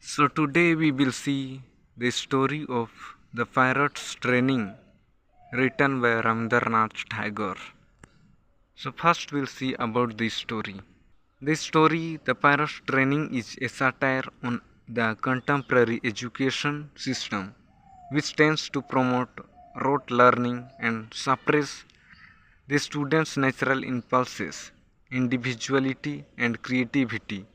So today we will see the story of the parrot's training written by Rabindranath Tagore. So first we'll see about this story. This story, The Parrot's Training, is a satire on the contemporary education system, which tends to promote rote learning and suppress the students' natural impulses, individuality, and creativity.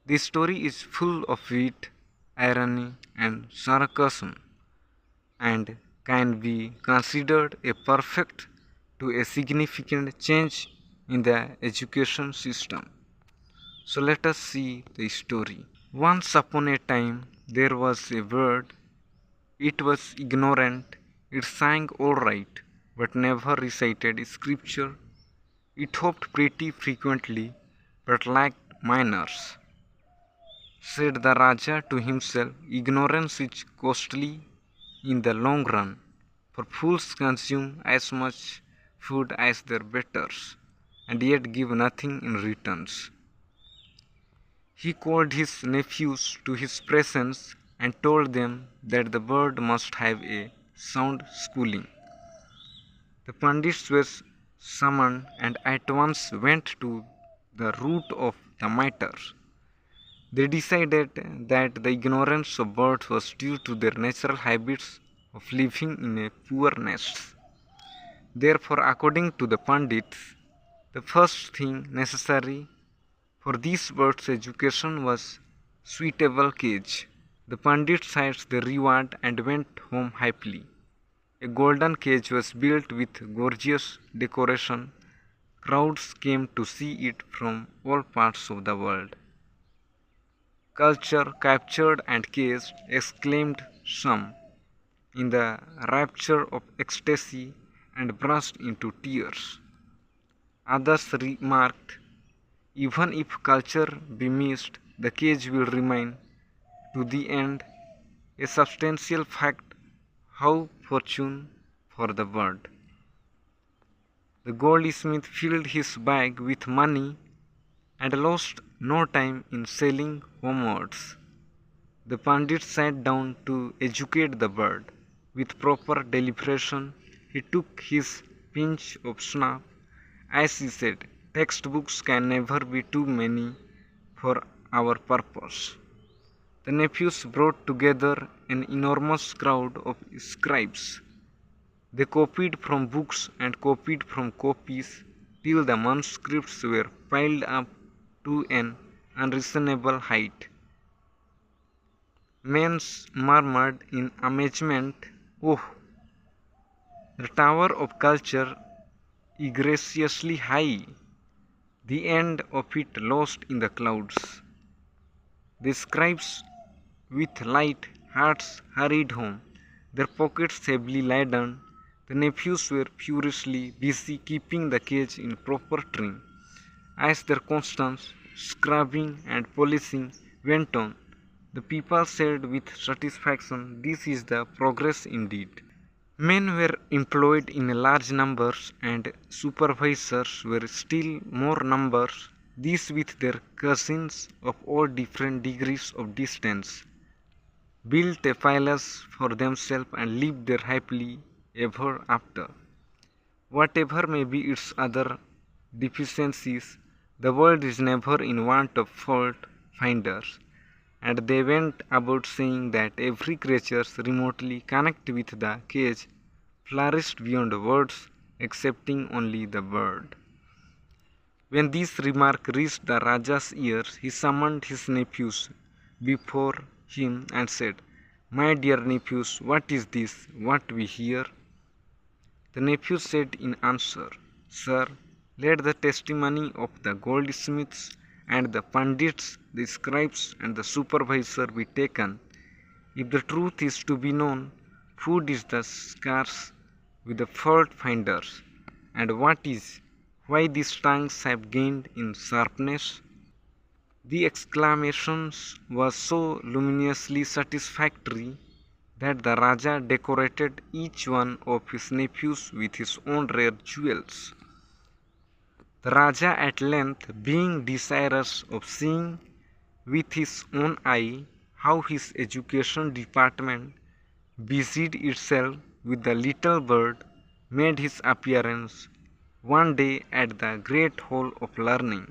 The story is full of wit, irony, and sarcasm, and can be considered a perfect to a significant change in the education system. So let us see the story. Once upon a time there was a bird. It was ignorant. It sang all right, but never recited scripture. It hopped pretty frequently, but lacked manners. Said the Raja to himself, ignorance is costly in the long run, for fools consume as much food as their betters, and yet give nothing in returns. He called his nephews to his presence and told them that the bird must have a sound schooling. The Pandits were summoned and at once went to the root of the matter. They decided that the ignorance of birds was due to their natural habits of living in a poor nests. Therefore, according to the Pandits, the first thing necessary for these birds' education was suitable cage. The Pandits had the reward and went home happily. A golden cage was built with gorgeous decoration. Crowds came to see it from all parts of the world. Culture captured and caged, exclaimed some, in the rapture of ecstasy, and burst into tears. Others remarked, even if culture be missed, the cage will remain to the end a substantial fact. How fortune for the bird. The goldsmith filled his bag with money and lost no time in sailing homewards. The Pandit sat down to educate the bird. With proper deliberation, he took his pinch of snuff. As he said, textbooks can never be too many for our purpose. The nephews brought together an enormous crowd of scribes. They copied from books and copied from copies till the manuscripts were piled up to an unreasonable height. Men murmured in amazement, "Oh, the tower of culture egregiously high, the end of it lost in the clouds." The scribes with light hearts hurried home, their pockets heavily laden. The nephews were furiously busy keeping the cage in proper trim. As their constant scrubbing and polishing went on, the people said with satisfaction, "This is the progress indeed." Men were employed in large numbers and supervisors were still more numbers, these with their cousins of all different degrees of distance, built a palace for themselves and lived there happily ever after. Whatever may be its other deficiencies, the world is never in want of fault finders, and they went about saying that every creature remotely connected with the cage flourished beyond words, excepting only the bird. When this remark reached the Raja's ears, he summoned his nephews before him and said, "My dear nephews, what is this, what we hear?" The nephew said in answer, "Sir, let the testimony of the goldsmiths and the pandits, the scribes and the supervisor be taken. If the truth is to be known, food is the scarce with the fault finders, and why these tongues have gained in sharpness." The exclamations were so luminously satisfactory that the Raja decorated each one of his nephews with his own rare jewels. The Raja at length, being desirous of seeing with his own eye how his education department busied itself with the little bird made his appearance one day at the great hall of learning.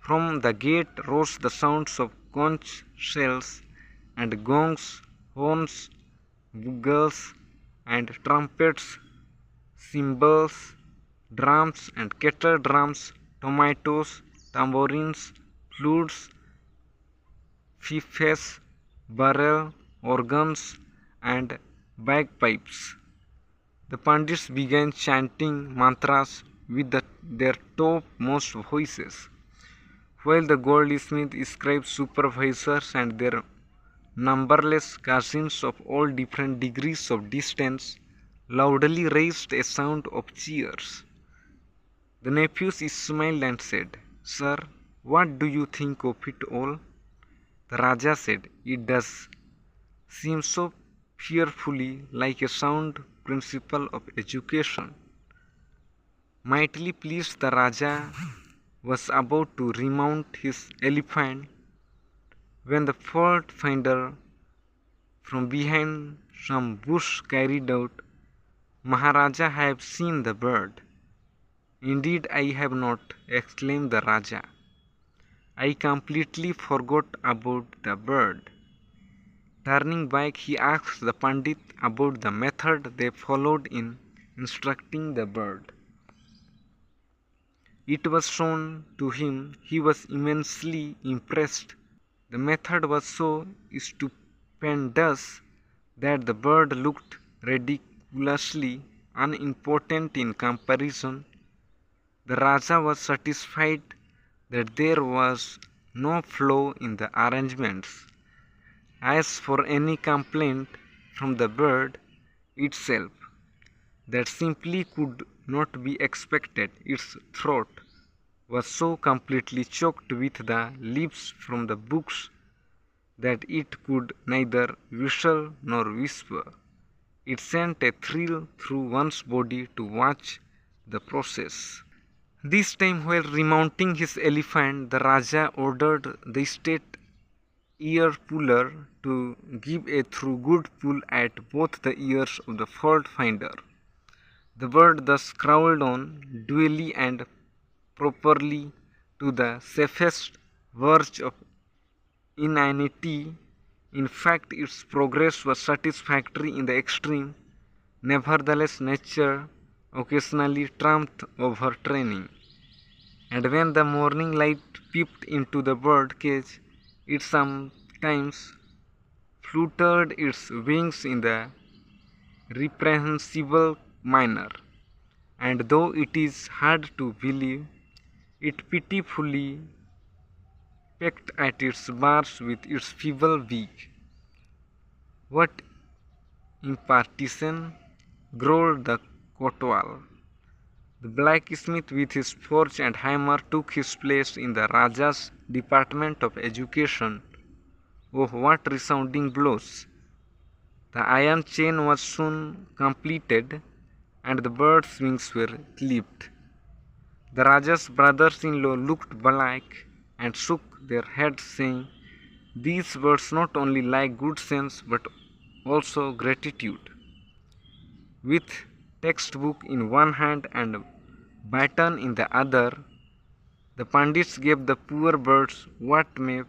From the gate rose the sounds of conch shells and gongs, horns, bugles, and trumpets, cymbals, drums and kettle drums, tomatoes, tambourines, flutes, fifes, barrel, organs, and bagpipes. The Pandits began chanting mantras with their topmost voices, while the goldsmith, scribes, supervisors, and their numberless cousins of all different degrees of distance loudly raised a sound of cheers. The nephews smiled and said, "Sir, what do you think of it all?" The Raja said, "It does seem so fearfully like a sound principle of education." Mightily pleased, the Raja was about to remount his elephant when the fault finder from behind some bush cried out, "Maharaja, I have seen the bird." "Indeed I have not," exclaimed the Raja. "I completely forgot about the bird." Turning back, he asked the Pandit about the method they followed in instructing the bird. It was shown to him. He was immensely impressed. The method was so stupendous that the bird looked ridiculously unimportant in comparison. The Raja was satisfied that there was no flaw in the arrangements. As for any complaint from the bird itself, that simply could not be expected. Its throat was so completely choked with the leaves from the books that it could neither whistle nor whisper. It sent a thrill through one's body to watch the process. This time, while remounting his elephant, the Raja ordered the state ear puller to give a thorough good pull at both the ears of the fault finder. The bird thus crawled on duly and properly to the safest verge of inanity. In fact, its progress was satisfactory in the extreme. Nevertheless, nature occasionally triumphed over training, and when the morning light peeped into the bird cage, it sometimes fluttered its wings in the reprehensible manner, and though it is hard to believe, it pitifully pecked at its bars with its feeble beak. "What impartition!" growled the Kotwal. The blacksmith with his forge and hammer took his place in the Raja's department of education. Oh, what resounding blows! The iron chain was soon completed, and the bird's wings were clipped. The Raja's brothers-in-law looked blank and shook their heads, saying, "These birds not only lack good sense but also gratitude." With textbook in one hand and baton in the other, the Pandits gave the poor birds what may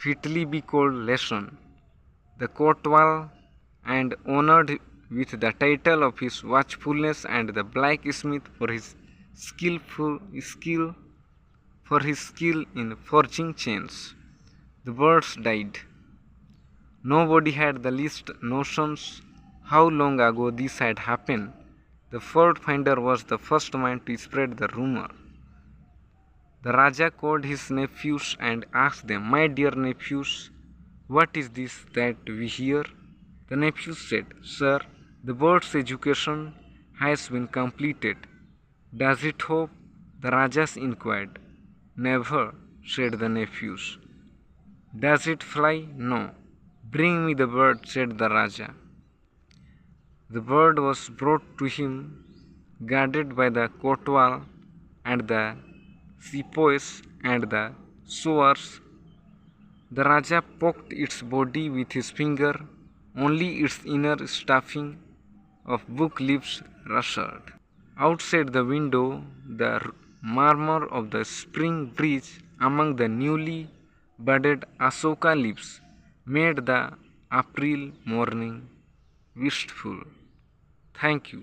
fitly be called lesson. The Kotwal, and honored with the title of his watchfulness, and the blacksmith for his skill in forging chains. The birds died. Nobody had the least notions how long ago this had happened. The fault finder was the first man to spread the rumor. The Raja called his nephews and asked them, "My dear nephews, what is this that we hear?" The nephews said, "Sir, the bird's education has been completed." "Does it hop?" the Rajas inquired. "Never," said the nephews. "Does it fly?" "No." "Bring me the bird," said the Raja. The bird was brought to him, guarded by the Kotwal and the sepoys and the sowars. The Raja poked its body with his finger, only its inner stuffing of book leaves rustled. Outside the window, the murmur of the spring breeze among the newly budded Asoka leaves made the April morning wistful. Thank you.